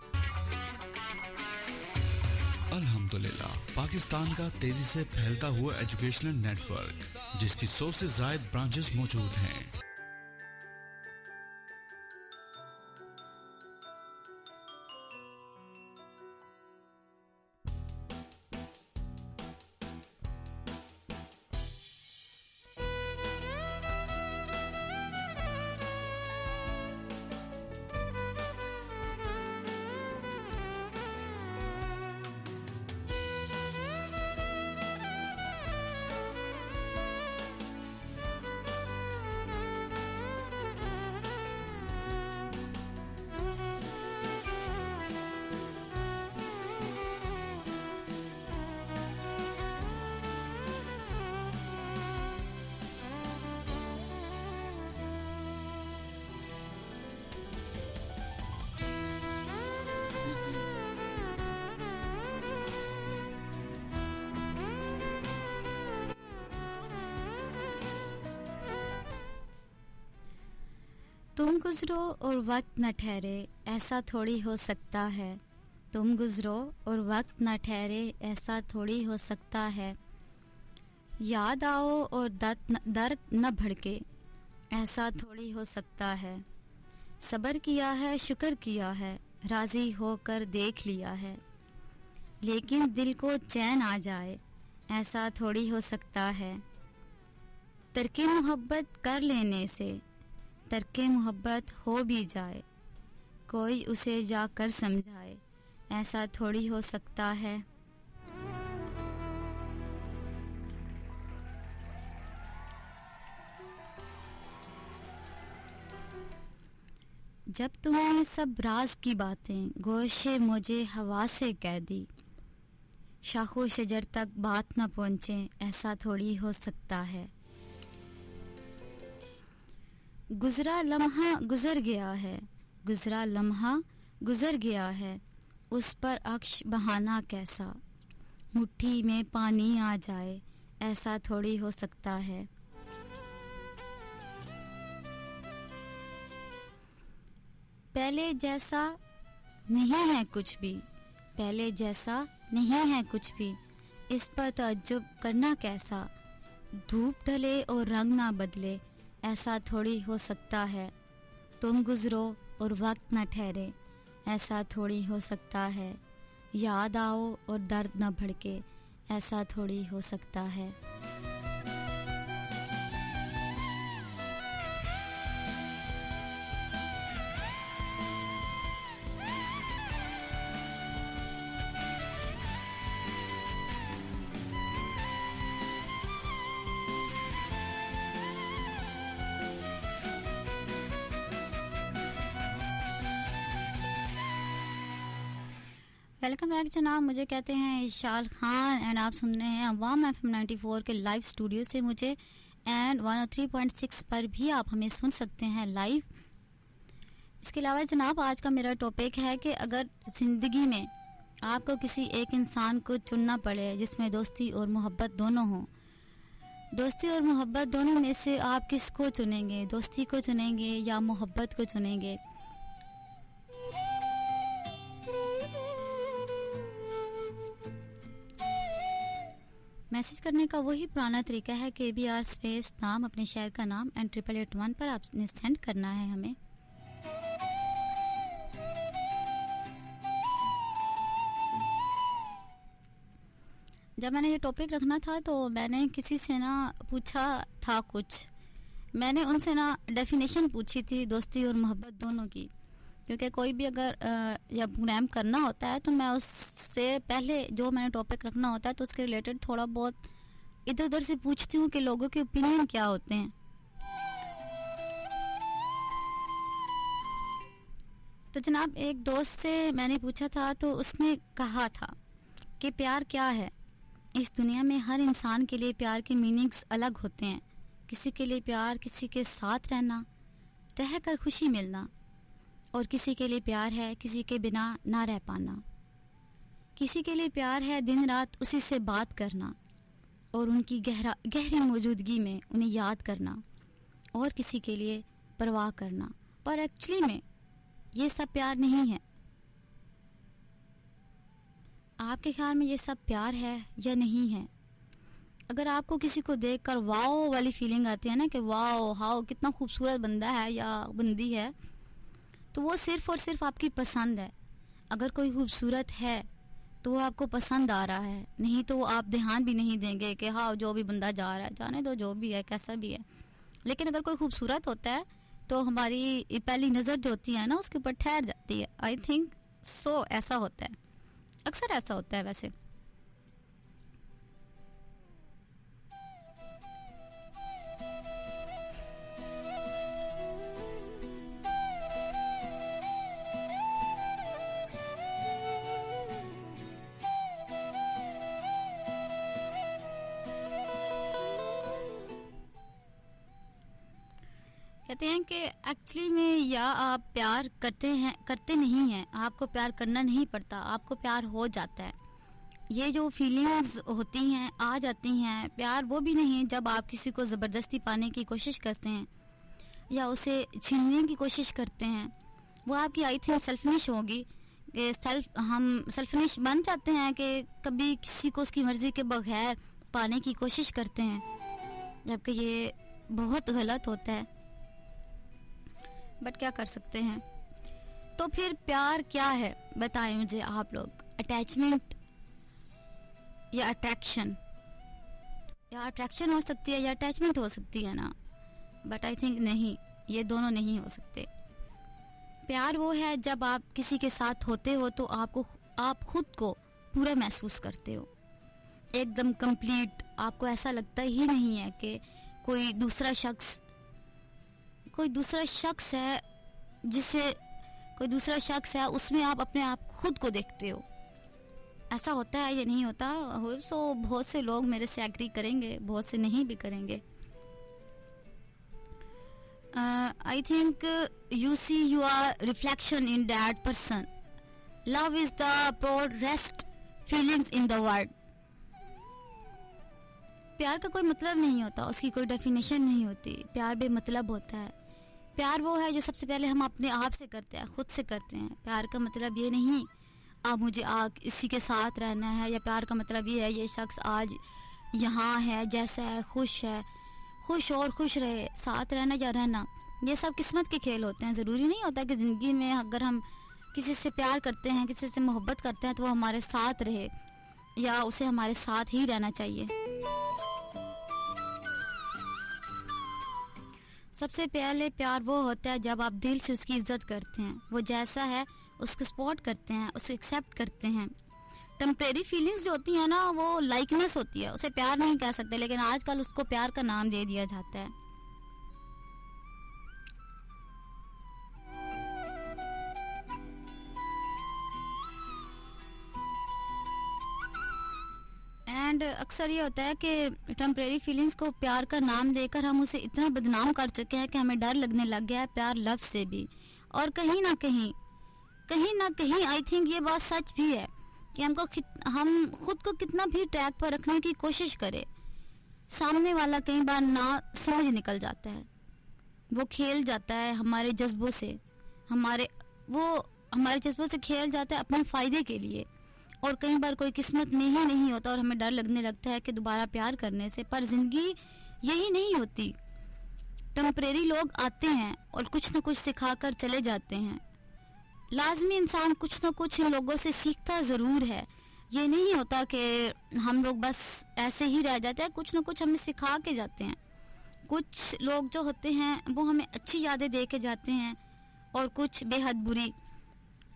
अल्हम्दुलिल्लाह, पाकिस्तान का तेजी से फैलता हुआ एजुकेशनल नेटवर्क, जिसकी 100 से ज्यादा ब्रांचेस मौजूद हैं। तुम गुजरो और वक्त न ठहरे, ऐसा थोड़ी हो सकता है। तुम गुजरो और वक्त न ठहरे, ऐसा थोड़ी हो सकता है। याद आओ और दर्द न भड़के, ऐसा थोड़ी हो सकता है। सब्र किया है, शुक्र किया है, राजी होकर देख लिया है। लेकिन दिल को चैन आ जाए, ऐसा थोड़ी हो सकता है। तर्के मोहब्बत कर लेने से तर्के मोहब्बत हो भी जाए, कोई उसे जाकर समझाए, ऐसा थोड़ी हो सकता है। जब तुमने सब राज की बातें गोशे मुझे हवा से कह दी, शाखों शजर तक बात न पहुंचे, ऐसा थोड़ी हो सकता है। गुजरा लम्हा गुजर गया है, गुजरा लम्हा गुजर गया है, उस पर अक्श बहाना कैसा। मुट्ठी में पानी आ जाए, ऐसा थोड़ी हो सकता है। पहले जैसा नहीं है कुछ भी, पहले जैसा नहीं है कुछ भी, इस पर तअज्जुब करना कैसा। धूप ढले और रंग ना बदले, ऐसा थोड़ी हो सकता है। तुम गुजरो और वक्त न ठहरे, ऐसा थोड़ी हो सकता है। याद आओ और दर्द न भड़के, ऐसा थोड़ी हो सकता है। वेलकम बैक जनाब, मुझे कहते हैं इशाल खान एंड आप सुन रहे हैं अवाम FM 94 के लाइव स्टूडियो से मुझे, एंड 103.6 पर भी आप हमें सुन सकते हैं लाइव। इसके अलावा जनाब आज का मेरा टॉपिक है कि अगर ज़िंदगी में आपको किसी एक इंसान को चुनना पड़े जिसमें दोस्ती और मोहब्बत दोनों हों, दोस्ती और मोहब्बत दोनों में से आप किसको चुनेंगे? दोस्ती को चुनेंगे या मोहब्बत को चुनेंगे? मैसेज करने का वही पुराना तरीका है कि KBR स्पेस नाम, अपने शहर का नाम एंड 8881 पर आपने सेंड करना है हमें। जब मैंने ये टॉपिक रखना था तो मैंने किसी से ना पूछा था कुछ, मैंने उनसे ना डेफिनेशन पूछी थी दोस्ती और मोहब्बत दोनों की, क्योंकि कोई भी अगर जब प्रोग्राम करना होता है तो मैं उससे पहले जो मैंने टॉपिक रखना होता है तो उसके रिलेटेड थोड़ा बहुत इधर उधर से पूछती हूँ कि लोगों के ओपिनियन क्या होते हैं। तो जनाब एक दोस्त से मैंने पूछा था तो उसने कहा था कि प्यार क्या है। इस दुनिया में हर इंसान के लिए प्यार के मीनिंग्स अलग होते हैं। किसी के लिए प्यार किसी के साथ रहना, रहकर खुशी मिलना, और किसी के लिए प्यार है किसी के बिना ना रह पाना। किसी के लिए प्यार है दिन रात उसी से बात करना और उनकी गहरी मौजूदगी में उन्हें याद करना, और किसी के लिए परवाह करना। पर एक्चुअली में ये सब प्यार नहीं है। आपके ख्याल में ये सब प्यार है या नहीं है? अगर आपको किसी को देखकर वाओ वाली फीलिंग आती है ना कि वाओ हाओ कितना खूबसूरत बंदा है या बंदी है, तो वो सिर्फ़ और सिर्फ आपकी पसंद है। अगर कोई खूबसूरत है तो वो आपको पसंद आ रहा है, नहीं तो आप ध्यान भी नहीं देंगे कि हाँ जो भी बंदा जा रहा है जाने दो, जो भी है कैसा भी है। लेकिन अगर कोई खूबसूरत होता है तो हमारी पहली नज़र जो होती है ना उसके ऊपर ठहर जाती है। आई थिंक सो ऐसा होता है, अक्सर ऐसा होता है वैसे। कहते हैं कि एक्चुअली में या आप प्यार करते नहीं हैं, आपको प्यार करना नहीं पड़ता, आपको प्यार हो जाता है। ये जो फीलिंग्स होती हैं आ जाती हैं, प्यार वो भी नहीं है जब आप किसी को ज़बरदस्ती पाने की कोशिश करते हैं। या उसे छीनने की कोशिश करते हैं, वो आपकी आई थिंक सेल्फिश होगी कि हम सेल्फिश बन जाते हैं कि कभी किसी को उसकी मर्ज़ी के बगैर पाने की कोशिश करते हैं, जबकि ये बहुत गलत होता है। बट क्या कर सकते हैं। तो फिर प्यार क्या है बताएं मुझे आप लोग, अटैचमेंट या अट्रैक्शन? या अट्रैक्शन हो सकती है या अटैचमेंट हो सकती है ना, बट आई थिंक नहीं, ये दोनों नहीं हो सकते। प्यार वो है जब आप किसी के साथ होते हो तो आप खुद को पूरा महसूस करते हो, एकदम कंप्लीट। आपको ऐसा लगता ही नहीं है कि कोई दूसरा शख्स है उसमें आप अपने आप खुद को देखते हो। ऐसा होता है या नहीं होता? सो बहुत से लोग मेरे से एग्री करेंगे, बहुत से नहीं भी करेंगे। I think you see your reflection in that person. Love is the purest feelings in the world. प्यार का कोई मतलब नहीं होता, उसकी कोई डेफिनेशन नहीं होती। प्यार बेमतलब होता है। प्यार वो है जो सबसे पहले हम अपने आप से करते हैं, खुद से करते हैं। प्यार का मतलब ये नहीं आप मुझे इसी के साथ रहना है, या प्यार का मतलब ये है ये शख्स आज यहाँ है, जैसा है, खुश और खुश रहे, साथ रहना या रहना। ये सब किस्मत के खेल होते हैं। ज़रूरी नहीं होता कि ज़िंदगी में अगर हम किसी से प्यार करते हैं, किसी से मोहब्बत करते हैं तो वो हमारे साथ रहे या उसे हमारे साथ ही रहना चाहिए। सबसे पहले प्यार वो होता है जब आप दिल से उसकी इज्जत करते हैं, वो जैसा है उसको सपोर्ट करते हैं, उसे एक्सेप्ट करते हैं। टेम्परेरी फीलिंग्स जो होती हैं ना, वो लाइकनेस होती है, उसे प्यार नहीं कह सकते, लेकिन आजकल उसको प्यार का नाम दे दिया जाता है। एंड अक्सर ये होता है कि टेम्परेरी फीलिंग्स को प्यार का नाम देकर हम उसे इतना बदनाम कर चुके हैं कि हमें डर लगने लग गया है प्यार लफ्ज़ से भी। और कहीं ना कहीं आई थिंक ये बात सच भी है कि हम खुद को कितना भी ट्रैक पर रखने की कोशिश करें, सामने वाला कई बार ना समझ निकल जाता है, वो खेल जाता है हमारे जज्बों से, हमारे जज्बों से खेल जाता है अपने फ़ायदे के लिए। और कई बार कोई किस्मत में ही नहीं होता और हमें डर लगने लगता है कि दोबारा प्यार करने से। पर ज़िंदगी यही नहीं होती। टेम्परेरी लोग आते हैं और कुछ न कुछ सिखा कर चले जाते हैं। लाजमी इंसान कुछ न कुछ इन लोगों से सीखता ज़रूर है। ये नहीं होता कि हम लोग बस ऐसे ही रह जाते हैं, कुछ न कुछ हमें सिखा के जाते हैं। कुछ लोग जो होते हैं वो हमें अच्छी यादें दे के जाते हैं और कुछ बेहद बुरी।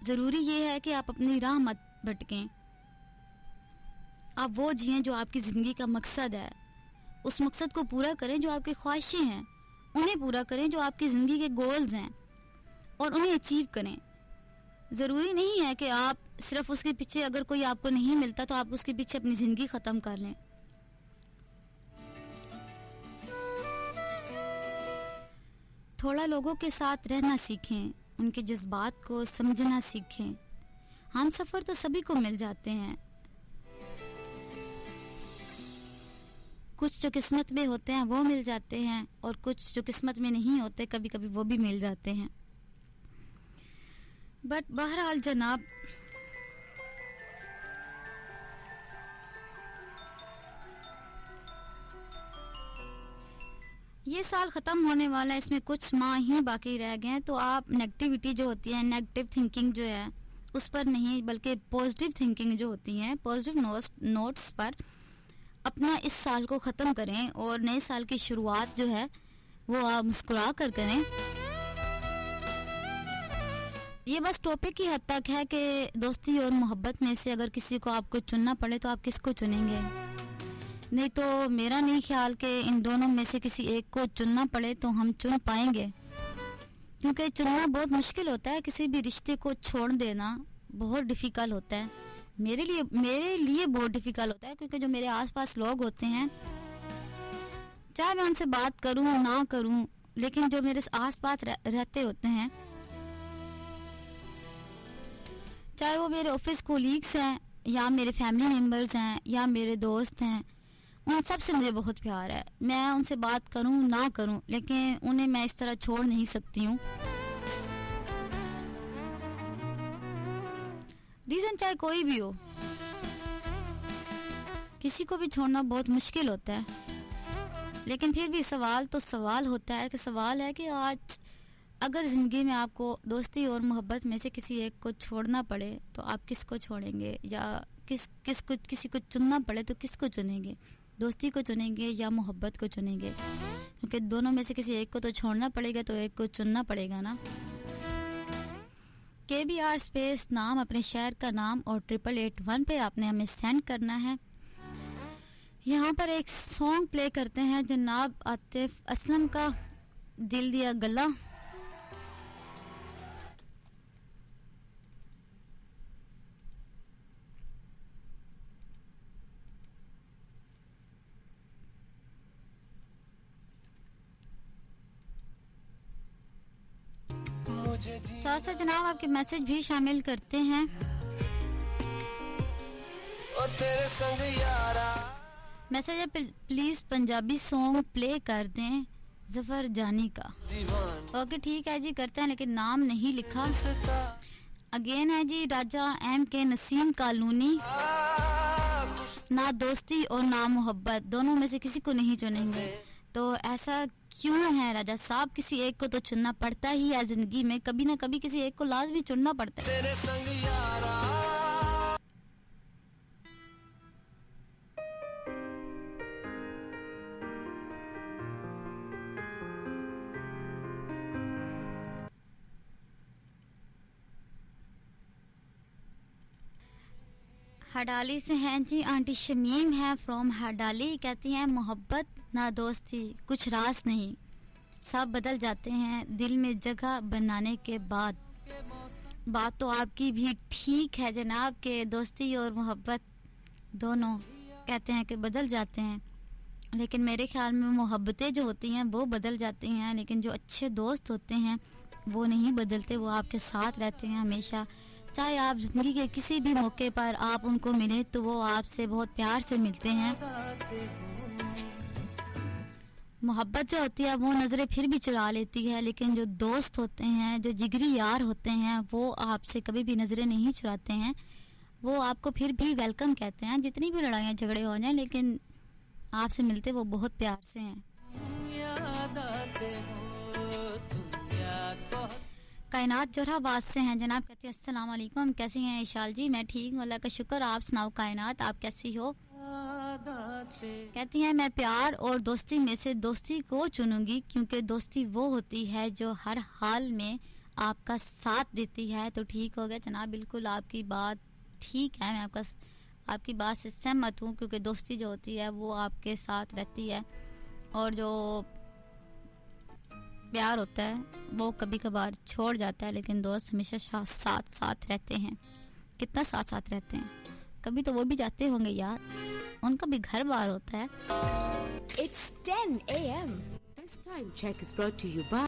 ज़रूरी ये है कि आप अपनी राह मत भटकें, आप वो जिएं जो आपकी ज़िंदगी का मकसद है। उस मकसद को पूरा करें जो आपकी ख्वाहिशें हैं, उन्हें पूरा करें जो आपकी ज़िंदगी के गोल्स हैं, और उन्हें अचीव करें। ज़रूरी नहीं है कि आप सिर्फ उसके पीछे, अगर कोई आपको नहीं मिलता तो आप उसके पीछे अपनी ज़िंदगी ख़त्म कर लें। थोड़ा लोगों के साथ रहना सीखें, उनके जज्बात को समझना सीखें। हम सफ़र तो सभी को मिल जाते हैं, कुछ जो किस्मत में होते हैं वो मिल जाते हैं, और कुछ जो किस्मत में नहीं होते कभी कभी वो भी मिल जाते हैं। बट बहरहाल जनाब, ये साल ख़त्म होने वाला है, इसमें कुछ माह ही बाकी रह गए हैं। तो आप नेगेटिविटी जो होती है, नेगेटिव थिंकिंग जो है उस पर नहीं, बल्कि पॉजिटिव थिंकिंग जो होती है, पॉजिटिव नोट्स पर अपना इस साल को ख़त्म करें और नए साल की शुरुआत जो है वो आप मुस्कुरा कर करें। ये बस टॉपिक की हद तक है कि दोस्ती और मोहब्बत में से अगर किसी को आपको चुनना पड़े तो आप किसको चुनेंगे? नहीं तो मेरा नहीं ख्याल कि इन दोनों में से किसी एक को चुनना पड़े तो हम चुन पाएंगे, क्योंकि चुनना बहुत मुश्किल होता है। किसी भी रिश्ते को छोड़ देना बहुत डिफ़िकल्ट होता है। मेरे लिए बहुत डिफ़िकल्ट होता है, क्योंकि जो मेरे आसपास लोग होते हैं, चाहे मैं उनसे बात करूं ना करूं, लेकिन जो मेरे आसपास रहते होते हैं, चाहे वो मेरे ऑफिस कोलीग्स हैं या मेरे फैमिली मेम्बर्स हैं या मेरे दोस्त हैं, उन सब से मुझे बहुत प्यार है। मैं उनसे बात करूं ना करूं, लेकिन उन्हें मैं इस तरह छोड़ नहीं सकती हूँ। रीज़न चाहे कोई भी हो, किसी को भी छोड़ना बहुत मुश्किल होता है। लेकिन फिर भी सवाल होता है कि आज अगर ज़िंदगी में आपको दोस्ती और मोहब्बत में से किसी एक को छोड़ना पड़े तो आप किसको छोड़ेंगे, या किसी को चुनना पड़े तो किसको चुनेंगे, दोस्ती को चुनेंगे या मोहब्बत को चुनेंगे? क्योंकि दोनों में से किसी एक को तो छोड़ना पड़ेगा, तो एक को चुनना पड़ेगा ना। KBR स्पेस नाम, अपने शहर का नाम और 8881 पे आपने हमें सेंड करना है। यहाँ पर एक सॉन्ग प्ले करते हैं जनाब आतिफ असलम का, दिल दिया गला। साथ साथ जनाब आपके मैसेज भी शामिल करते हैं। ओ तेरे संग यारा मैसेज है, प्लीज पंजाबी सॉन्ग प्ले कर दें जफर जानी का। दीवान ओके ठीक है जी, करते हैं, लेकिन नाम नहीं लिखा। अगेन है जी राजा MK नसीम कॉलोनी। ना दोस्ती और ना मोहब्बत, दोनों में से किसी को नहीं चुनेंगे। तो ऐसा क्यों है राजा साहब? किसी एक को तो चुनना पड़ता ही है जिंदगी में, कभी ना कभी किसी एक को लाजमी चुनना पड़ता है। तेरे संग यारा हडाली से हैं जी आंटी शमीम है फ्रॉम हडाली। कहती हैं मोहब्बत ना दोस्ती कुछ रास नहीं, सब बदल जाते हैं दिल में जगह बनाने के बाद। बात तो आपकी भी ठीक है जनाब के दोस्ती और मोहब्बत दोनों कहते हैं कि बदल जाते हैं, लेकिन मेरे ख्याल में मोहब्बतें जो होती हैं वो बदल जाती हैं, लेकिन जो अच्छे दोस्त होते हैं वो नहीं बदलते, वो आपके साथ रहते हैं हमेशा। चाहे आप ज़िंदगी के किसी भी मौके पर आप उनको मिले तो वो आपसे बहुत प्यार से मिलते हैं। मोहब्बत जो होती है वो नज़रें फिर भी चुरा लेती है, लेकिन जो दोस्त होते हैं, जो जिगरी यार होते हैं, वो आपसे कभी भी नज़रें नहीं चुराते हैं। वो आपको फिर भी वेलकम कहते हैं, जितनी भी लड़ाइयाँ झगड़े हो जाएं, लेकिन आपसे मिलते वो बहुत प्यार से हैं। कायनात जोराबाद से हैं जनाब, कहती है अस्सलाम वालेकुम, कैसी हैं इशाल जी? मैं ठीक हूँ, अल्लाह का शुक्र। आप सुनाओ कायनात, आप कैसी हो? कहती हैं मैं प्यार और दोस्ती में से दोस्ती को चुनूंगी, क्योंकि दोस्ती वो होती है जो हर हाल में आपका साथ देती है। तो ठीक हो गया जनाब, बिल्कुल आपकी बात ठीक है, मैं आपकी बात से सहमत हूँ, क्योंकि दोस्ती जो होती है वो आपके साथ रहती है, और जो प्यार होता है वो कभी कभार छोड़ जाता है, लेकिन दोस्त हमेशा साथ रहते हैं। कितना साथ रहते हैं, कभी तो वो भी जाते होंगे यार, उनका भी घर बार होता है। It's 10 a.m. This time check is brought to you by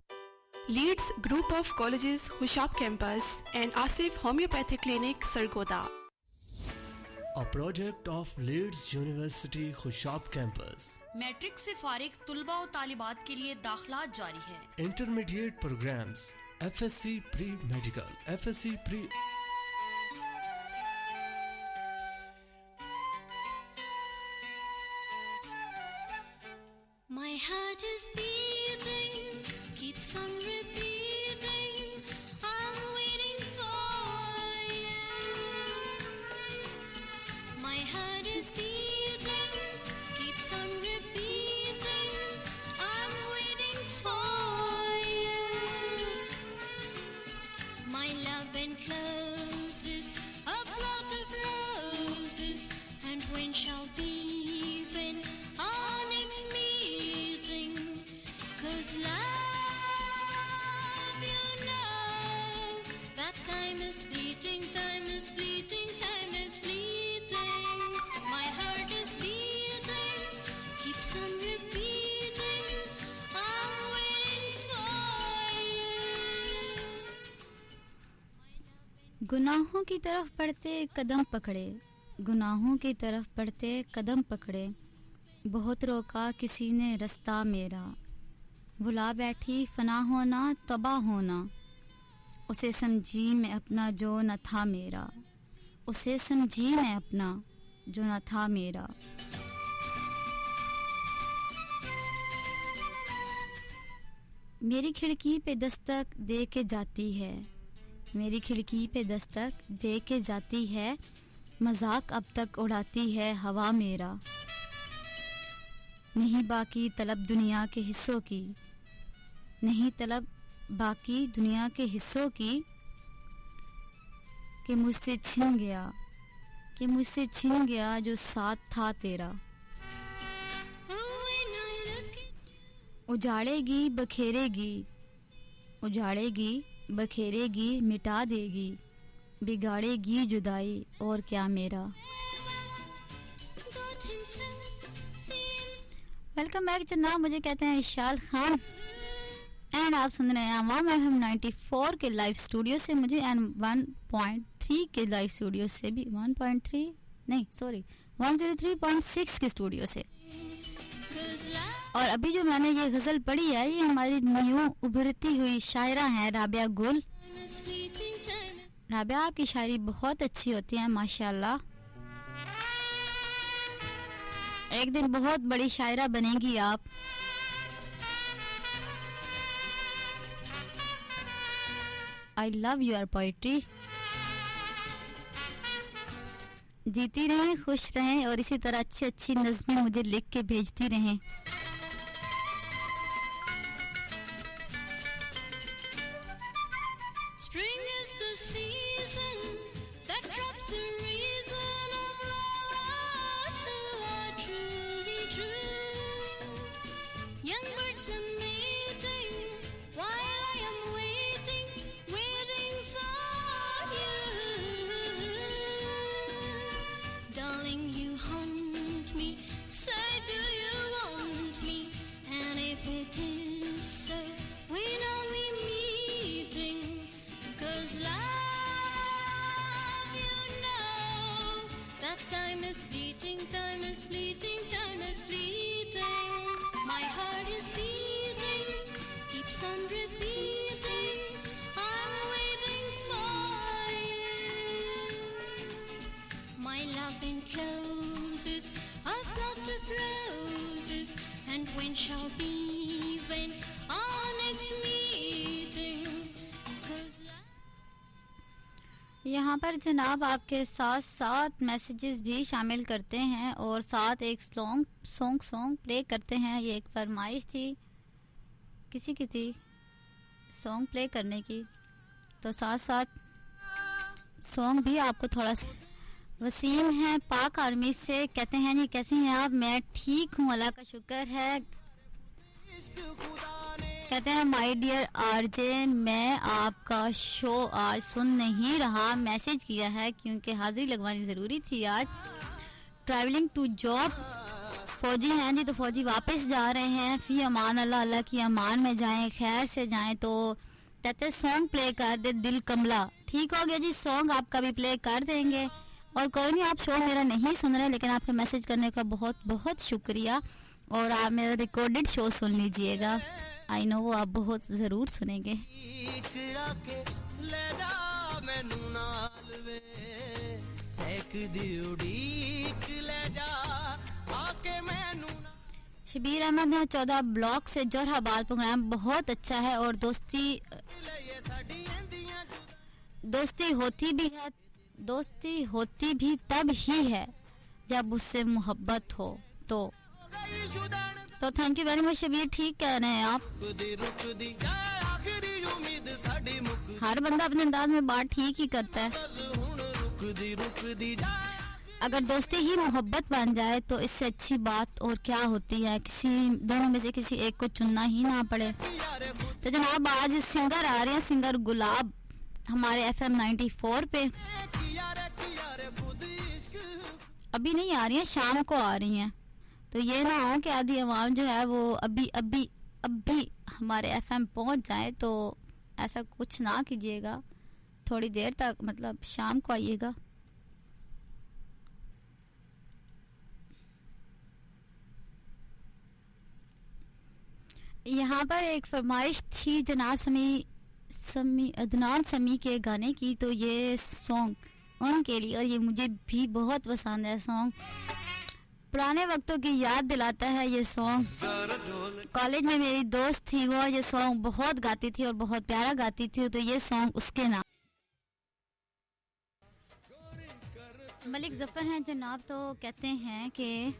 Leeds Group of Colleges Hushab Campus and Asif Homeopathic Clinic Sargoda. A project of Leeds University Khushab Campus. Matric से फारिग तुलबा और तालिबात के लिए दाखिला जारी है। Intermediate programs, FSc Pre-Medical, FSc Pre... My heart is beating, keeps on repeating, I'm waiting for you. My heart is beating, keeps on repeating, I'm waiting for you. My love encloses a plot of roses, and when shall be when our next meeting? 'Cause love, you know, that time is fleeting, time is fleeting, time is fleeting. My heart is beating, keeps on repeating, I'm waiting for you. गुनाहों की तरफ बढ़ते कदम पकड़े, गुनाहों की तरफ बढ़ते कदम पकड़े, बहुत रोका किसी ने रास्ता मेरा, भुला बैठी फना होना तबाह होना, उसे समझी मैं अपना जो न था मेरा, उसे समझी मैं अपना जो न था मेरा। मेरी खिड़की पे दस्तक दे के जाती है, मेरी खिड़की पे दस्तक दे के जाती है, मजाक अब तक उड़ाती है हवा मेरा। नहीं बाकी तलब दुनिया के हिस्सों की, नहीं तलब बाकी दुनिया के हिस्सों की, कि मुझसे छिन गया, कि मुझसे छिन गया जो साथ था तेरा। उजाड़ेगी बखेरेगी, उजाड़ेगी बखेरेगी मिटा देगी, बिगाड़ेगी जुदाई और क्या मेरा। वेलकम बैक जनाब, मुझे कहते हैं इशाल खान एंड आप सुन रहे हैं अवाम FM 94 के लाइव स्टूडियो से मुझे एंड 1.3 के लाइव स्टूडियो से भी 1.3 नहीं सॉरी 103.6 के स्टूडियो से। और अभी जो मैंने ये गज़ल पढ़ी है ये हमारी न्यू उभरती हुई शायरा है राबिया गुल। राबिया आपकी शायरी बहुत अच्छी होती है माशाल्लाह, एक दिन बहुत बड़ी शायरा बनेगी आप। I love your poetry. जीती रहें, खुश रहें और इसी तरह अच्छी अच्छी नज़में मुझे लिख के भेजती रहें। Spring is the season that drops the reason of loss who are truly true. Young birds are mating while I am waiting, waiting for you. Darling, you haunt me, say do you want me? And if it is so, when are we meeting? 'Cause love, you know that time is fleeting, time is fleeting, time is fleeting. My heart is beating, keeps on repeating, I'm waiting for you. My love encloses a plot of roses, and when shall be when our next meeting? 'Cause यहाँ पर जनाब आपके साथ साथ messages भी शामिल करते हैं और साथ एक सॉन्ग प्ले करते हैं। ये एक फरमाइश थी किसी की थी सॉन्ग प्ले करने की, तो साथ साथ सॉन्ग भी आपको थोड़ा सा। वसीम है पाक आर्मी से, कहते हैं जी कैसे हैं आप? मैं ठीक हूँ अल्लाह का शुक्र है। कहते हैं माय डियर आरजे, मैं आपका शो आज सुन नहीं रहा, मैसेज किया है क्योंकि हाजिरी लगवानी ज़रूरी थी आज। ट्रैवलिंग टू जॉब, फौजी हैं जी तो फौजी वापस जा रहे हैं। फ़ी अमान अल्लाह, अल्लाह की अमान में जाएं, खैर से जाएं। तो कहते सॉन्ग प्ले कर दे दिल कमला। ठीक हो गया जी, सॉन्ग आपका भी प्ले कर देंगे। और कोई नहीं, आप शो मेरा नहीं सुन रहे लेकिन आपके मैसेज करने का बहुत बहुत शुक्रिया। और आप मेरा रिकॉर्डेड शो सुन लीजिएगा, आई नो वो आप बहुत ज़रूर सुनेंगे। शबीर अहमद है 14 ब्लॉक से, जोराबाद। प्रोग्राम बहुत अच्छा है और दोस्ती होती भी तब ही है जब उससे मोहब्बत हो। तो thank you very much Shabbir, ठीक कह रहे हैं आप। हर बंदा अपने अंदाज में बात ठीक ही करता है। अगर दोस्ती ही मोहब्बत बन जाए तो इससे अच्छी बात और क्या होती है। किसी दोनों में से किसी एक को चुनना ही ना पड़े। तो जनाब आज सिंगर आ रहे हैं, सिंगर गुलाब हमारे FM 94 पे। अभी नहीं आ रही हैं, शाम को आ रही हैं। तो ये ना हो कि आधी आवाम जो है वो अभी हमारे FM पहुंच जाए, तो ऐसा कुछ ना कीजिएगा। थोड़ी देर तक मतलब शाम को आइएगा। यहाँ पर एक फरमाइश थी जनाब अदनान समी के गाने की, तो ये सॉन्ग उनके लिए, और ये मुझे भी बहुत पसंद है सॉन्ग। पुराने वक्तों की याद दिलाता है ये सॉन्ग। कॉलेज में मेरी दोस्त थी, वो ये सॉन्ग बहुत गाती थी और बहुत प्यारा गाती थी, तो ये सॉन्ग उसके नाम। मलिक जफर हैं जनाब, तो कहते हैं कि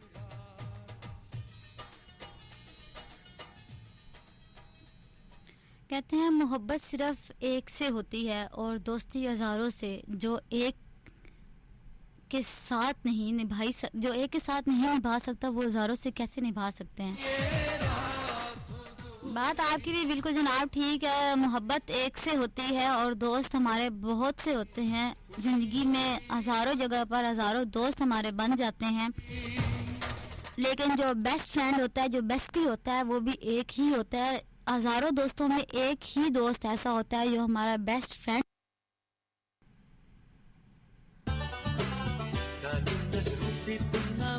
मोहब्बत सिर्फ एक से होती है और दोस्ती हजारों से। जो एक के साथ नहीं निभा सकता वो हजारों से कैसे निभा सकते हैं। बात आपकी भी बिल्कुल जनाब ठीक है। मोहब्बत एक से होती है और दोस्त हमारे बहुत से होते हैं। जिंदगी में हजारों जगह पर हजारों दोस्त हमारे बन जाते हैं, लेकिन जो बेस्ट फ्रेंड होता है, जो बेस्टी होता है, वो भी एक ही होता है। हजारों दोस्तों में एक ही दोस्त ऐसा होता है जो हमारा बेस्ट फ्रेंड।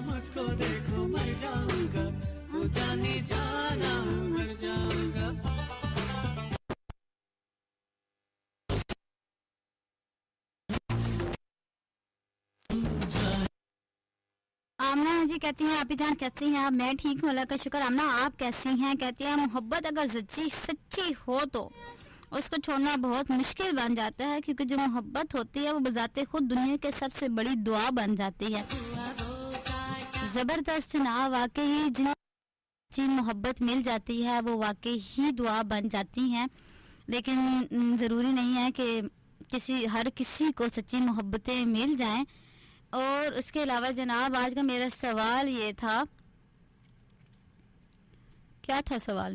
मुझको देखो मर जाऊंगा, वो जाने जाना मर जाऊंगा। आमना जी कहती हैं, आपी जान कैसी हैं आप? मैं ठीक हूँ, अल्लाह का शुक्र। आमना आप कैसी हैं? कहती हैं मोहब्बत अगर सच्ची हो तो उसको छोड़ना बहुत मुश्किल बन जाता है, क्योंकि जो मोहब्बत होती है वो बजाते खुद दुनिया के सबसे बड़ी दुआ बन जाती है। जबरदस्त ना, वाकई जिन मोहब्बत मिल जाती है वो वाकई ही दुआ बन जाती हैं। लेकिन ज़रूरी नहीं है कि हर किसी को सच्ची मोहब्बतें मिल जाएं। और उसके अलावा जनाब आज का मेरा सवाल ये था, क्या था सवाल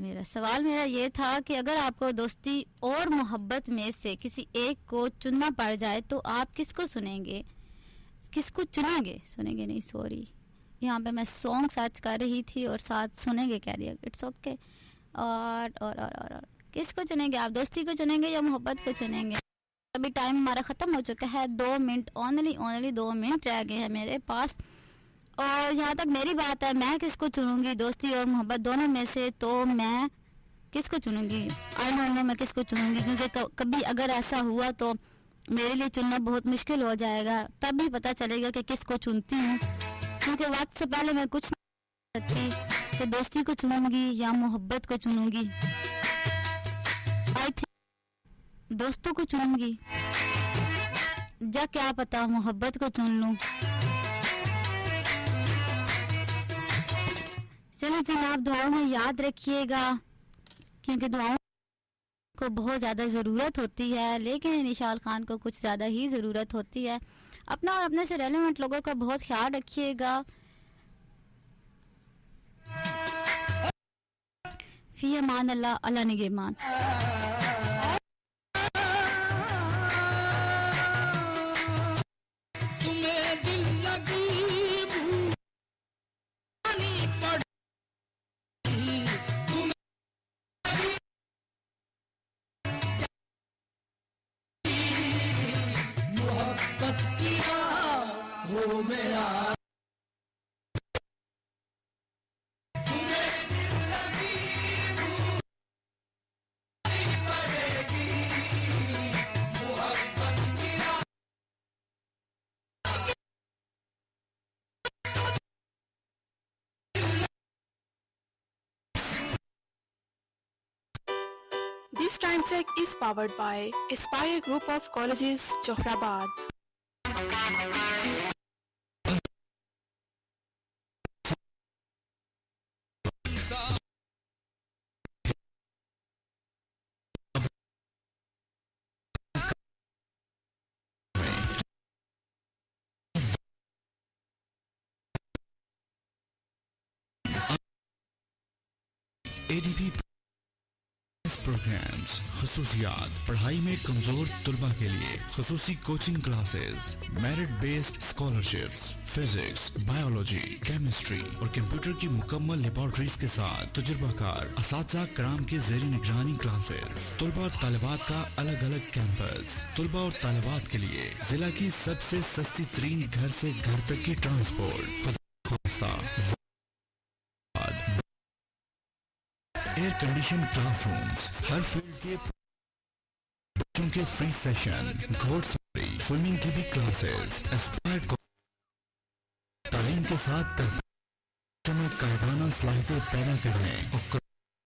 मेरा ये था कि अगर आपको दोस्ती और मोहब्बत में से किसी एक को चुनना पड़ जाए तो आप किसको सुनेंगे? सुनेंगे नहीं, सॉरी, यहाँ पे मैं सॉन्ग सर्च कर रही थी और साथ सुनेंगे कह दिया। It's okay. और किसको चुनेंगे आप? दोस्ती को चुनेंगे या मोहब्बत को चुनेंगे? अभी टाइम हमारा ख़त्म हो चुका है, 2 मिनट ओनली 2 मिनट रह गए हैं मेरे पास। और यहाँ तक मेरी बात है, मैं किसको चुनूंगी, दोस्ती और मोहब्बत दोनों में से? तो मैं किसको चुनूंगी? आई डोंट नो मैं किसको चुनूंगी, क्योंकि कभी अगर ऐसा हुआ तो मेरे लिए चुनना बहुत मुश्किल हो जाएगा। तब भी पता चलेगा कि किसको चुनती हूँ, क्योंकि वक्त से पहले मैं कुछ नहीं सकती कि दोस्ती को चुनूंगी या मोहब्बत को चुनूंगी। आई थिंक दोस्तों को चुनूंगी, जा क्या पता मोहब्बत को चुन लूं। चलो जनाब, दुआओं में याद रखिएगा, क्योंकि दुआओं को बहुत ज़्यादा ज़रूरत होती है, लेकिन निशाल खान को कुछ ज़्यादा ही ज़रूरत होती है। अपना और अपने से रेलेवेंट लोगों का बहुत ख्याल रखिएगा। फी अमान अल्लाह, अल्लाह निगहबान। This time check is powered by Aspire Group of Colleges, Johorabad. ADP programs, खसूसियात, पढ़ाई में कमजोर तुलबा के लिए खसूसी coaching classes, merit based scholarships, physics, biology, chemistry और कंप्यूटर की मुकम्मल लेबोरेटरीज के साथ तजुर्बाकार असातिज़ा कराम के ज़ेर निगरानी क्लासेस, तुलबा और तालिबात का अलग अलग कैंपस, तुलबा और तालिबात के लिए जिला की सबसे सस्ती तरीन घर से घर तक की ट्रांसपोर्ट। एयर कंडीशन क्लासरूम्स, हर फील्ड के बच्चों के फ्री सेशन, घोड़सवारी, स्विमिंग की भी क्लासेस। एस्पायर तालीम के साथ बच्चों में कायदाना सलाहियतें पैदा करने और